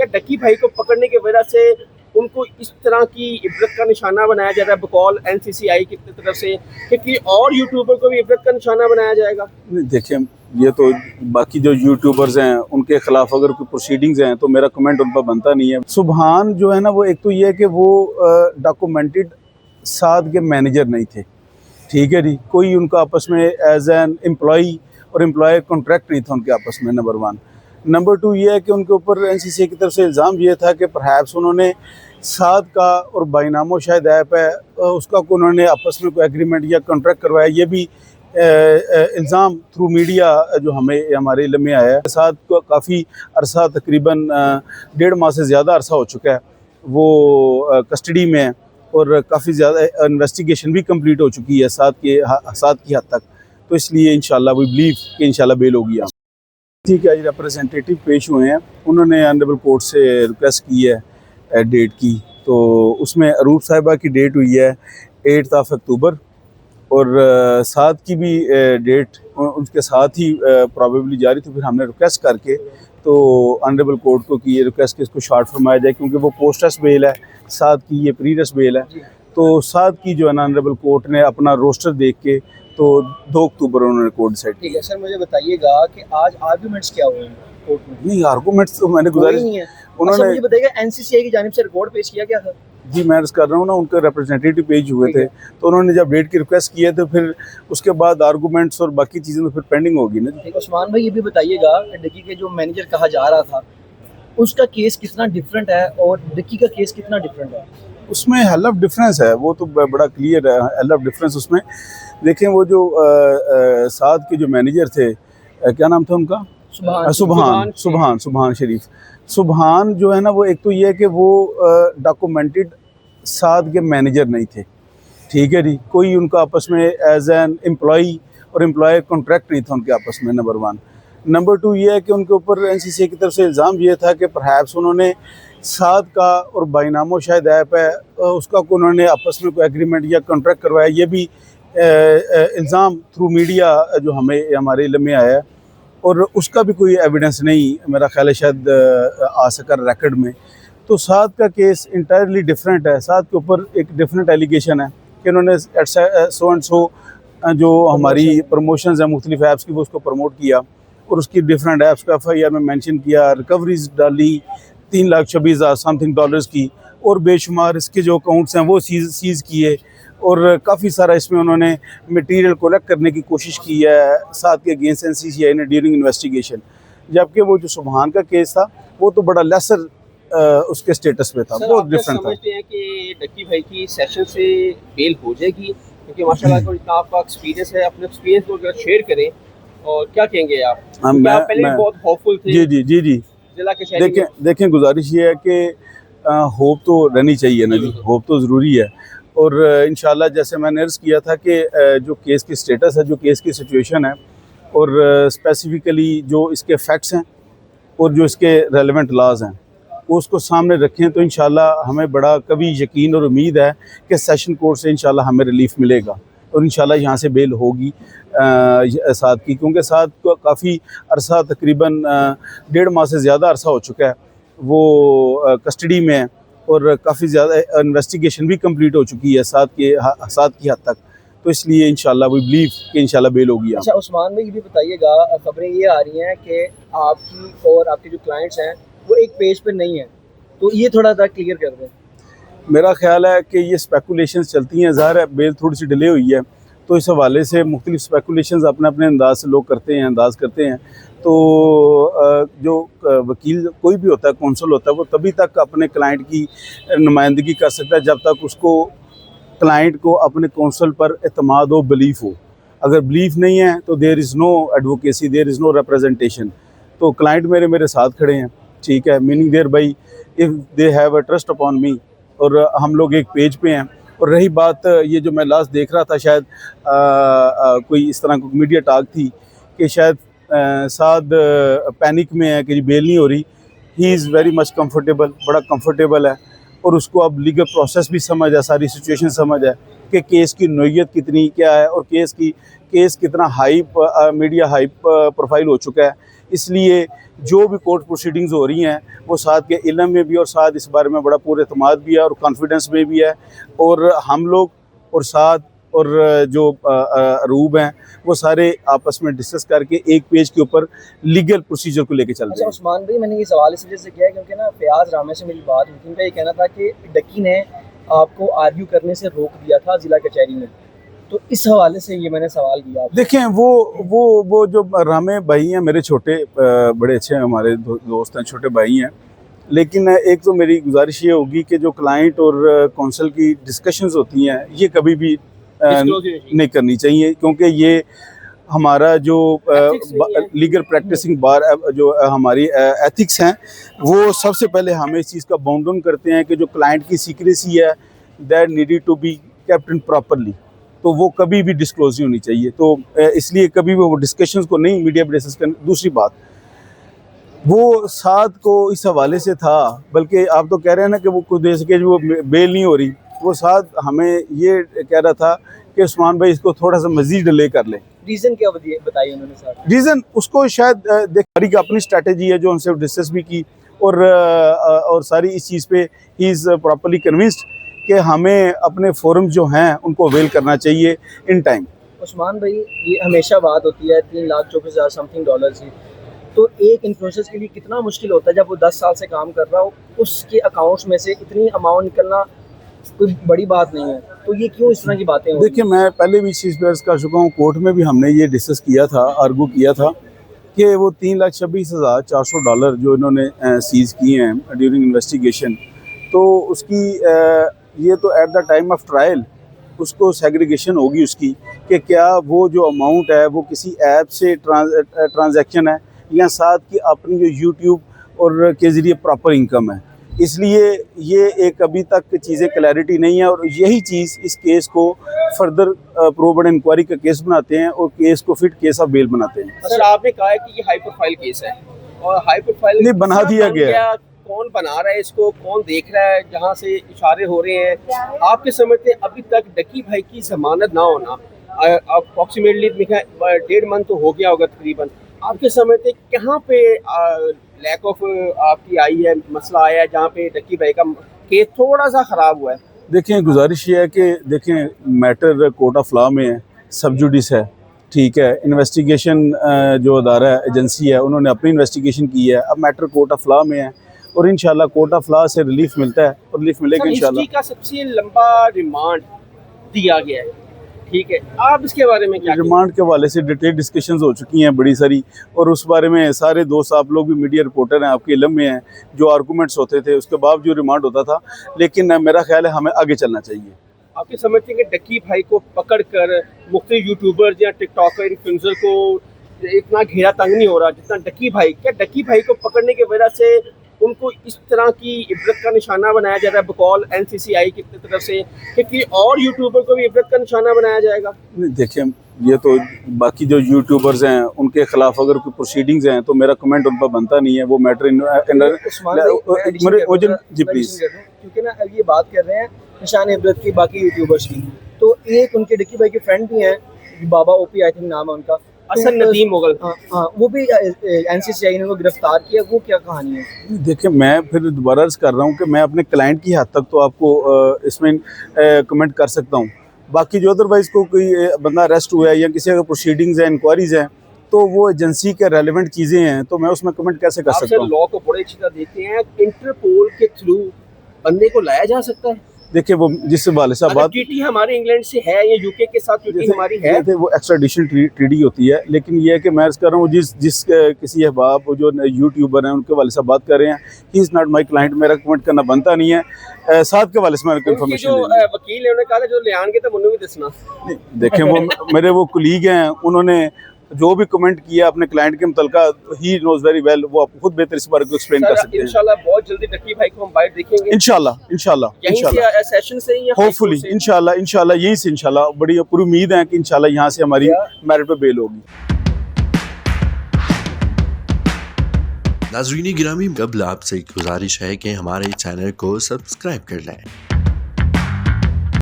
क्या डक्की भाई को पकड़ने की वजह से उनको इस तरह की इबरत का निशाना बनाया जा रहा है बकौल एनसीसीआई की तरफ से, कि और यूट्यूबर को भी इबरत का निशाना बनाया जाएगा? देखिए, ये तो बाकी जो यूट्यूबर्स हैं उनके खिलाफ अगर कोई प्रोसीडिंग्स हैं तो मेरा कमेंट उन पर बनता नहीं है। सुबहान जो है ना, वो एक तो ये है कि वो डॉक्यूमेंटेड साद के मैनेजर नहीं थे, ठीक है जी। कोई उनका आपस में एज एन एम्प्लॉई और एम्प्लॉयर कॉन्ट्रैक्ट नहीं था उनके आपस में, नंबर वन। नंबर टू ये है कि उनके ऊपर एनसीसी की तरफ से इल्ज़ाम ये था कि परहैप्स उन्होंने साद का और बाइनामो शायद ऐप है उसका को उन्होंने आपस में कोई एग्रीमेंट या कॉन्ट्रैक्ट करवाया। ये भी इल्ज़ाम थ्रू मीडिया जो हमें हमारे इल्म में आया है। साद को काफ़ी अरसा, तकरीबन 1.5 माह से ज़्यादा अरसा हो चुका है वो कस्टडी में है और काफ़ी ज़्यादा इन्वेस्टिगेशन भी कंप्लीट हो चुकी है साद की हद तक। तो इसलिए इंशाल्लाह वी बिलीव कि इंशाल्लाह बेल होगी। यहाँ ठीक है, रिप्रेजेंटेटिव पेश हुए हैं, उन्होंने ऑनरेबल कोर्ट से रिक्वेस्ट की है डेट की। तो उसमें अरूप साहिबा की डेट हुई है 8 अक्टूबर और साथ की भी डेट उनके साथ ही प्रॉबेबली जारी। तो फिर हमने रिक्वेस्ट करके तो ऑनरेबल कोर्ट को की ये रिक्वेस्ट कि इसको शॉर्ट फरमाया जाए, क्योंकि वो पोस्टस बेल है, साथ की ये प्रीवियस बेल है। तो साथ की जो है ना ऑनरेबल कोर्ट ने अपना रोस्टर देख के तो 2 अक्टूबर उन्होंने कोर्ट डिसाइड किया। ठीक है सर, मुझे बताइएगा कि आज आर्गूमेंट्स क्या हुए हैं कोर्ट में? नहीं, आर्गूमेंट्स तो मैंने गुजारिश नहीं है। उन्होंने मुझे बताइएगा एनसीसीआई की जानिब से रिकॉर्ड पेश किया गया था? जी, मैं अर्ज़ कर रहा हूँ ना, उनके रिप्रेजेंटेटिव पेज हुए थे, तो उन्होंने जब डेट की रिक्वेस्ट की है तो फिर उसके बाद आर्गूमेंट्स और बाकी चीज़ें तो फिर पेंडिंग होगी ना। उस्मान भाई, ये भी बताइएगा डिक्की के जो मैनेजर कहा जा रहा था उसका केस कितना डिफरेंट है और डिक्की का केस कितना डिफरेंट है? उसमें हेल ऑफ डिफरेंस है, वो तो बड़ा क्लियर है हेल ऑफ डिफरेंस उसमें। देखें, वो जो साद के जो मैनेजर थे, क्या नाम था उनका? सुबहान शरीफ। सुबहान जो है ना, वो एक तो ये है कि वो डॉक्यूमेंटेड साद के मैनेजर नहीं थे, ठीक है जी। कोई उनका आपस में एज एन एम्प्लॉई और एम्प्लॉयर कॉन्ट्रैक्ट नहीं था उनके आपस में, नंबर वन। नंबर टू ये है कि उनके ऊपर एनसीसी की तरफ से इल्ज़ाम ये था कि परहैप्स उन्होंने साद का और बाइनामो शायद ऐप है उसका को उन्होंने आपस में कोई एग्रीमेंट या कॉन्ट्रैक्ट करवाया। ये भी इल्ज़ाम थ्रू मीडिया जो हमें हमारे इल्म में आया है और उसका भी कोई एविडेंस नहीं मेरा ख्याल है शायद आ सका रिकॉर्ड में। तो साद का केस इंटायरली डिफरेंट है। साद के ऊपर एक डिफरेंट एलिगेशन है कि उन्होंने सो एंड सो जो हमारी प्रमोशंस हैं मुख्तलिफ ऐप्स की, वो उसको प्रमोट किया और उसकी डिफरेंट ऐप्स को एफआईआर में मेंशन किया, रिकवरीज डाली 3,26,000 समथिंग डॉलर्स की, और बेशुमार इसके जो अकाउंट्स हैं वो सीज़ किए और काफ़ी सारा इसमें उन्होंने मटेरियल कलेक्ट करने की कोशिश की है साथ के अगेंस्ट एनसीसीआई ने ड्यूरिंग इन्वेस्टिगेशन। जबकि वो जो सुबहान का केस था वो तो बड़ा लेसर उसके स्टेटस में था, बहुत डिफरेंट था। समझते हैं कि डक्की भाई की सेशन से बेल हो जाएगी? क्योंकि माशाल्लाह को इतना आपका एक्सपीरियंस है, अपने एक्सपीरियंस को अगर शेयर करें और क्या कहेंगे आप? मैं पहले बहुत होपफुल थे। जी जिला के देखें गुजारिश ये है कि होप तो रहनी चाहिए ना जी, होप तो ज़रूरी है। और इंशाल्लाह जैसे मैंने अर्ज़ किया था कि जो केस की स्टेटस है, जो केस की सिचुएशन है और स्पेसिफ़िकली जो इसके फैक्ट्स हैं और जो इसके रेलेवेंट लाज हैं वो उसको सामने रखें तो इंशाल्लाह हमें बड़ा कभी यकीन और उम्मीद है कि सेशन कोर्ट से इंशाल्लाह हमें रिलीफ मिलेगा और इंशाल्लाह यहाँ से बेल होगी साद की, क्योंकि साद को काफ़ी अरसा, तकरीबन 1.5 माह से ज़्यादा अरसा हो चुका है वो कस्टडी में है और काफ़ी ज़्यादा इन्वेस्टिगेशन भी कंप्लीट हो चुकी है साद की हद तक। तो इसलिए इंशाल्लाह वी बिलीव कि इंशाल्लाह बेल होगी। अच्छा उस्मान भाई, ये भी बताइएगा, खबरें ये आ रही हैं कि आपकी और आपके जो क्लाइंट्स हैं वो एक पेज पे नहीं है, तो ये थोड़ा सा क्लियर कर दें। मेरा ख्याल है कि ये स्पेकुलेशंस चलती हैं, ज़ाहिर है बेल थोड़ी सी डिले हुई है तो इस हवाले से मुख्तलिफ स्पेकुलेशंस अपने अपने अंदाज से लोग अंदाज़ करते हैं। तो जो वकील कोई भी होता है, कौंसल होता है, वो तभी तक अपने क्लाइंट की नुमाइंदगी कर सकता है जब तक उसको क्लाइंट को अपने कौंसल पर एतमाद हो, बिलीफ हो। अगर बिलीफ नहीं है तो there is no advocacy, there is no representation. तो क्लाइंट मेरे साथ खड़े हैं, ठीक है, meaning thereby if they have a trust upon me, और हम लोग एक पेज पे हैं। और रही बात ये जो मैं लास्ट देख रहा था, शायद कोई इस तरह की मीडिया टॉक थी कि शायद साद पैनिक में है कि बेल नहीं हो रही। He is very much comfortable, बड़ा कंफर्टेबल है और उसको अब लीगल प्रोसेस भी समझ है, सारी सिचुएशन समझ है कि केस की नोयत कितनी क्या है और केस कितना हाइप मीडिया हाइप प्रोफाइल हो चुका है इसलिए जो भी कोर्ट प्रोसीडिंग्स हो रही हैं वो साथ के इल्म में भी और साथ इस बारे में बड़ा पूरा एतमाद भी है और कॉन्फिडेंस में भी है। और हम लोग और साथ और जो रूब हैं वो सारे आपस में डिस्कस करके एक पेज के ऊपर लीगल प्रोसीजर को लेके चल रहे अच्छा हैं। उस्मान भाई, मैंने ये सवाल इस वजह से किया है क्योंकि ना फयाज रामे से मेरी बात हुई थी, उनका ये कहना था कि डकी ने आपको आर्ग्यू करने से रोक दिया था जिला कचहरी में, तो इस हवाले से ये मैंने सवाल किया आपसे। देखें वो जो रामे भाई हैं मेरे छोटे बड़े अच्छे हमारे दोस्त हैं, छोटे भाई हैं, लेकिन एक तो मेरी गुजारिश ये होगी कि जो क्लाइंट और कौंसल की डिस्कशंस होती हैं ये कभी भी नहीं करनी चाहिए, क्योंकि ये हमारा जो लीगल प्रैक्टिसिंग बार जो हमारी एथिक्स हैं वो सबसे पहले हमें इस चीज़ का बाउंड डाउन करते हैं कि जो क्लाइंट की सीक्रेसी है that needed to be kept in properly, तो वो कभी भी डिस्क्लोज नहीं होनी चाहिए। तो इसलिए कभी भी वो डिस्कशंस को नहीं मीडिया पर डिस्कस करना। दूसरी बात, वो साथ को इस हवाले से था, बल्कि आप तो कह रहे हैं ना कि वो कुछ देश के जो बेल नहीं हो रही, वो साथ हमें ये कह रहा था कि उस्मान भाई इसको थोड़ा सा मजीद डिले कर ले। रीज़न क्या बताई उन्होंने साथ? रीज़न उसको शायद देखा की अपनी स्ट्रैटेजी है जो उनसे डिस्कस भी की और सारी इस चीज़ पे ही इज़ प्रॉपरली कन्विंस्ड कि हमें अपने फोरम जो हैं उनको अवेल करना चाहिए इन टाइम। उस्मान भाई, ये हमेशा बात होती है 3,24,000 समथिंग डॉलर की, तो एक इन्फ्लुएंसर के लिए कितना मुश्किल होता है जब वो 10 साल से काम कर रहा हो, उसके अकाउंट्स में से इतनी अमाउंट निकलना कोई बड़ी बात नहीं है, तो ये क्यों इस तरह की बातें हो रही हैं? देखिए, मैं पहले भी इस चीज़ पर अर्ज़ कर चुका हूँ, कोर्ट में भी हमने ये डिस्कस किया था, आर्गू किया था कि वो 3,26,400 डॉलर जो इन्होंने सीज़ किए हैं ड्यूरिंग इन्वेस्टिगेशन, तो उसकी ये तो at the time of trial उसको सेग्रीगेशन होगी उसकी कि क्या वो जो अमाउंट है वो किसी ऐप से ट्रांजैक्शन है या साथ की अपनी जो यूट्यूब और के ज़रिए प्रॉपर इनकम है। इसलिए ये एक अभी तक चीज़ें क्लैरिटी नहीं है और यही चीज़ इस केस को फर्दर प्रोब एंड इंक्वायरी का केस बनाते हैं और केस को फिट केस ऑफ बेल बनाते हैं। सर, आपने कहा है कि ये हाई प्रोफाइल केस है और हाई प्रोफाइल नहीं बना दिया गया है। कौन बना रहा है इसको, कौन देख रहा है, जहाँ से इशारे हो रहे हैं, आपके समझते अभी तक डकी भाई की जमानत ना होना, अप्रॉक्सीमेटली 1.5 मंथ तो हो गया होगा तकरीबन, आपके समझते कहाँ पे लैक ऑफ आपकी आई है, मसला आया है जहाँ पे डकी भाई का केस थोड़ा सा ख़राब हुआ है? देखें, गुजारिश ये है कि देखें मैटर कोर्ट ऑफ लॉ में है, सब जुडिस है, ठीक है, इन्वेस्टिगेशन जो अदारा है, एजेंसी है, उन्होंने अपनी इन्वेस्टिगेशन की है, अब मैटर कोर्ट ऑफ लॉ में है और इंशाल्लाह कोर्ट ऑफ लॉ से रिलीफ मिलता है और रिलीफ मिलेगा इंशाल्लाह। हिस्ट्री का सबसे लंबा रिमांड दिया गया है, ठीक है, आप इसके बारे में क्या? रिमांड के हवाले से डिटेल डिस्कशंस हो चुकी हैं बड़ी सारी, और उस बारे में सारे दोस्त आप लोग भी मीडिया रिपोर्टर हैं, आपके इल्म में हैं, जो आर्गूमेंट्स होते थे उसके बावजूद रिमांड होता था, लेकिन मेरा ख्याल है हमें आगे चलना चाहिए। आपके समझते हैं कि डकी भाई को पकड़ कर मुख्तलिफ यूट्यूबर या टिकटॉकर इन्फ्लुएंसर को इतना घेरा तंग नहीं हो रहा जितना डकी भाई? क्या डकी भाई को पकड़ने की वजह से उनको इस तरह की इबरत का निशाना बनाया जा रहा है बकौल NCCI की तरफ से कि और यूट्यूबर को भी इबरत का निशाना बनाया जाएगा? देखिए, ये तो बाकी जो यूट्यूबर्स हैं उनके खिलाफ अगर कोई प्रोसीडिंग्स हैं तो मेरा कमेंट उन पर बनता नहीं है, वो मैटर जी प्लीज, क्योंकि ना अब ये बात कर रहे हैं निशान इबरत की बाकी यूट्यूबर्स की, तो एक उनके डकी भाई के फ्रेंड भी हैं, बाबा ओपी आई थिंक नाम है उनका, असन नदीम मुगल, हाँ, वो भी NCCI ने उनको गिरफ्तार किया, वो क्या कहानी है? देखिए, मैं फिर दोबारा अर्ज कर रहा हूँ कि मैं अपने क्लाइंट की हद तक तो आपको इसमें कमेंट कर सकता हूँ, बाकी जो अदरवाइज को कोई बंदा अरेस्ट हुआ है या किसी का प्रोसीडिंग्स हैं, इंक्वायरीज हैं, तो वो एजेंसी के रेलिवेंट चीज़ें हैं, तो मैं उसमें कमेंट कैसे कर सकता हूँ? लॉ को बड़े अच्छी तरह देखते हैं, इंटरपोल के थ्रू बंदे को लाया जा सकता है? देखिए, वो जिस वाले साहब बात, ट्रीटी हमारे इंग्लैंड से है या यूके के साथ ट्रीटी हमारी है, वो एक्स्ट्राडिशन ट्रीटी होती है, लेकिन ये है कि मैं कर रहा हूँ जिस किसी अहबाब जो यूट्यूबर हैं उनके वाले साहब बात कर रहे हैं, he is not my client, मेरा कमेंट करना बनता नहीं है। साथ के वाले से मैंने इन्फॉर्मेशन जो वकील है उन्होंने कहा जो ले आएंगे तो मुझे भी दसना। देखें, वो मेरे वो कुलीग हैं, उन्होंने जो भी कमेंट किया अपने क्लाइंट के मुतलका, ही नोज वेरी वेल, वो आप खुद बेहतर इस बारे को एक्सप्लेन कर सकते हैं। इंशाल्लाह बहुत जल्दी डकी भाई को हम बाहर देखेंगे, इंशाल्लाह सेशन से ही, होपफुली इंशाल्लाह यहीं से इंशाल्लाह बड़ी पूरी उम्मीद है कि इंशाल्लाह यहाँ से हमारी मेरिट पे बेल होगी। नाज़रीन गिरामी, कबल आपसे गुजारिश है कि हमारे चैनल को सब्सक्राइब कर लें।